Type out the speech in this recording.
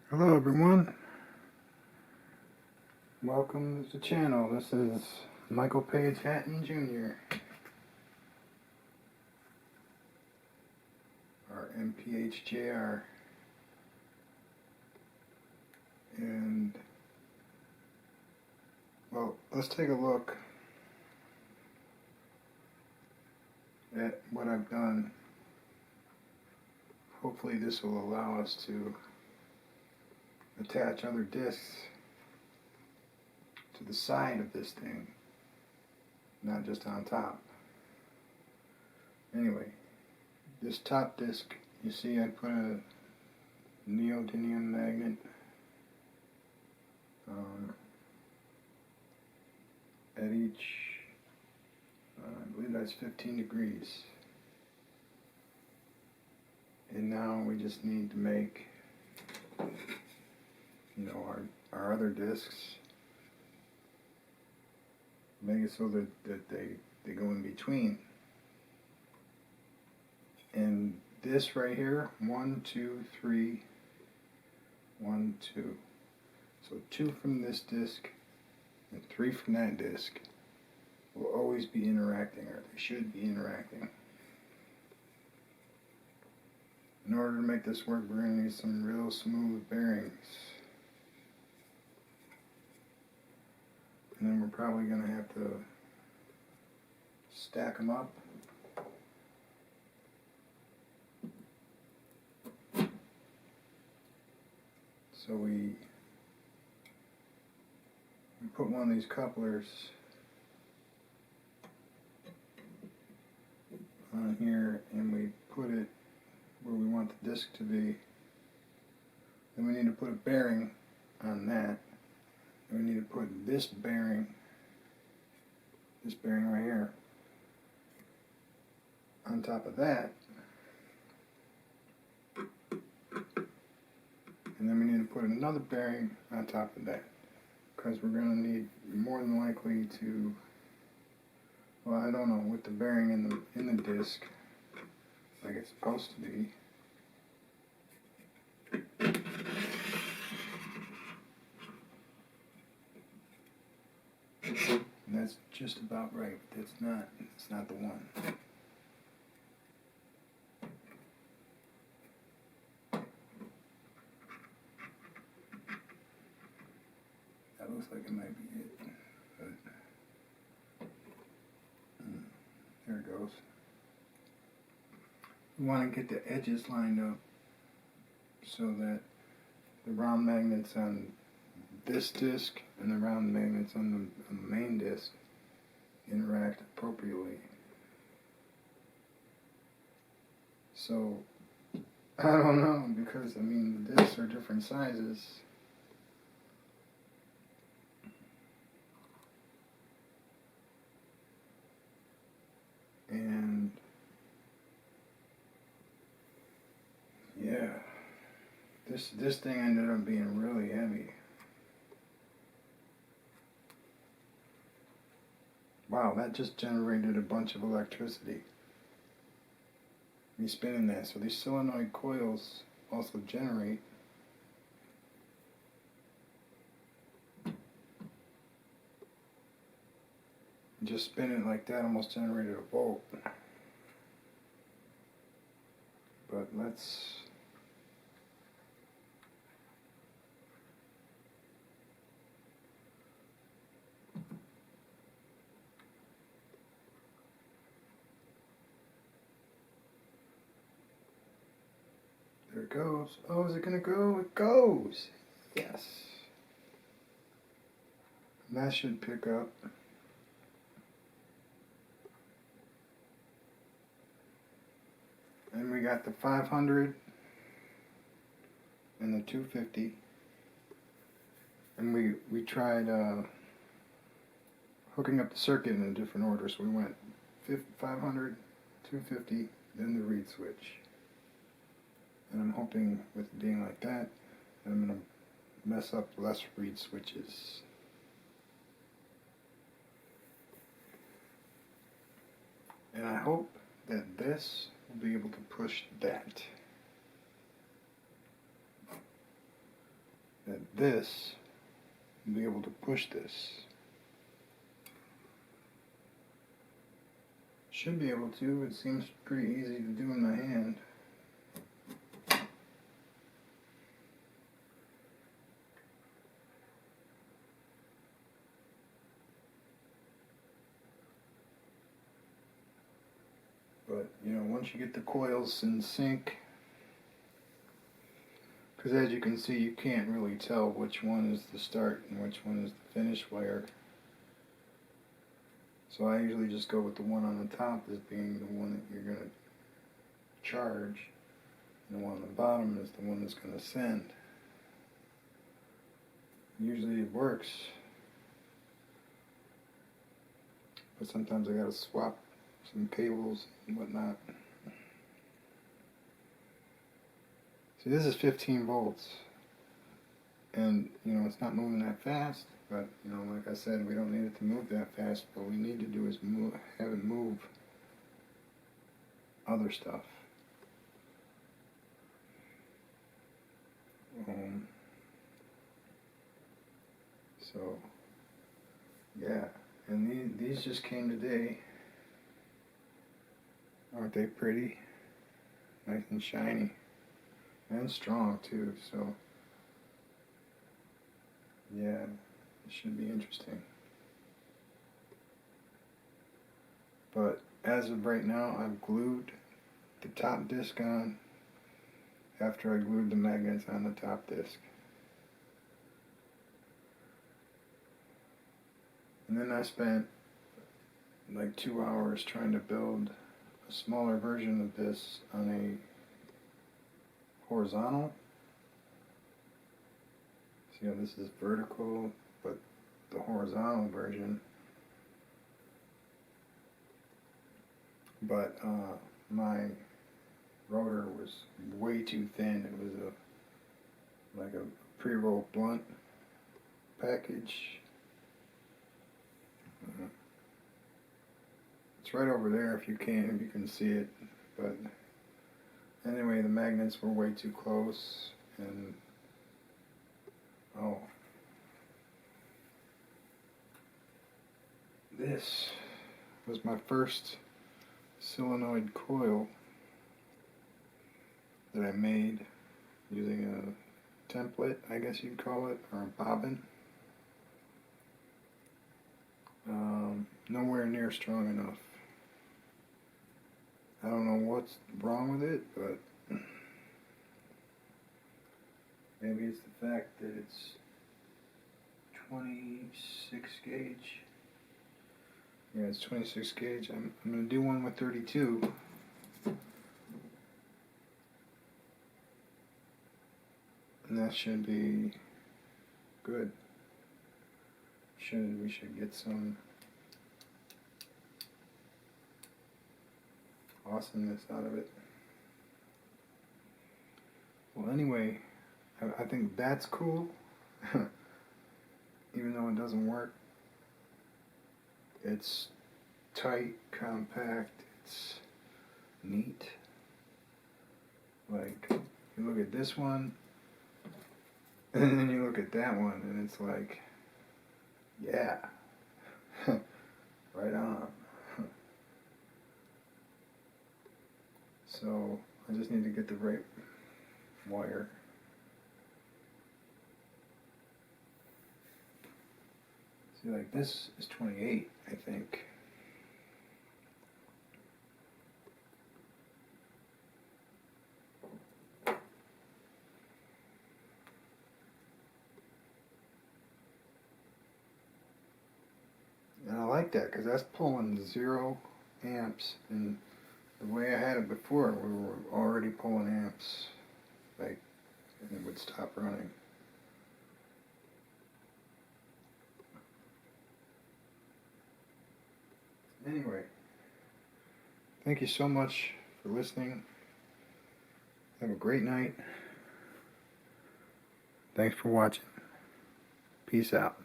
Hello everyone, welcome to the channel. This is M.P.H Hatton Jr. or M.P.H Jr. And well, let's take a look at what I've done. Hopefully this will allow us to attach other discs to the side of this thing, not just on top. Anyway, this top disc, you see I put a neodymium magnet at each, I believe that's 15 degrees. And now we just need to make, our other discs, make it so that they go in between. And this right here, 1, 2, 3, 1, 2. So 2 from this disc and 3 from that disc will always be interacting, or they should be interacting. In order to make this work, we're going to need some real smooth bearings. And then we're probably going to have to stack them up. So we put one of these couplers on here and we put it where we want the disc to be. Then we need to put a bearing on that. And we need to put this bearing right here, on top of that. And then we need to put another bearing on top of that, because we're going to need, more than likely, to, well, I don't know, with the bearing in the disc like it's supposed to be. And that's just about right, but it's not the one. That looks like it might be it, but there it goes. We want to get the edges lined up so that the round magnets on this disc and the round magnets on the main disc interact appropriately. So, I don't know, because the discs are different sizes. And yeah, this thing ended up being really heavy. Wow, that just generated a bunch of electricity. Me spinning that. So these solenoid coils also generate. And just spinning it like that almost generated a volt. But let's there it goes. Oh, is it gonna go? It goes! Yes. And that should pick up. And we got the 500 and the 250. And we tried hooking up the circuit in a different order. So we went 500, 250, then the reed switch. And I'm hoping with it being like that I'm going to mess up less reed switches. And I hope that this will be able to push that. that this will be able to push this. Should be able to. It seems pretty easy to do in my hand. But, you know, once you get the coils in sync, because as you can see, you can't really tell which one is the start and which one is the finish wire. So I usually just go with the one on the top as being the one that you're going to charge, and the one on the bottom is the one that's going to send. Usually it works, but sometimes I got to swap some cables and whatnot. See, this is 15 volts, and you know it's not moving that fast, but you know, like I said, we don't need it to move that fast. What we need to do is have it move other stuff. So yeah, and these just came today. Aren't they pretty? Nice and shiny. And strong too, so yeah, it should be interesting. But as of right now, I've glued the top disc on after I glued the magnets on the top disc. And then I spent like 2 hours trying to build a smaller version of this on a horizontal. See how this is vertical, but the horizontal version. But my rotor was way too thin. It was like a pre-roll blunt package. It's right over there if you can see it. But anyway, the magnets were way too close, and oh, this was my first solenoid coil that I made using a template, I guess you'd call it, or a bobbin. Nowhere near strong enough. I don't know what's wrong with it, but maybe it's the fact that it's 26 gauge. Yeah, it's 26 gauge. I'm going to do one with 32. And that should be good. We should get some awesomeness out of it. Well, anyway, I think that's cool. Even though it doesn't work. It's tight, compact, it's neat. Like, you look at this one, and then you look at that one, and it's like, yeah, right on. So, I just need to get the right wire. See, like this is 28, I think. And I like that because that's pulling 0 amps, and the way I had it before, we were already pulling amps, like, and it would stop running. Anyway, thank you so much for listening. Have a great night. Thanks for watching. Peace out.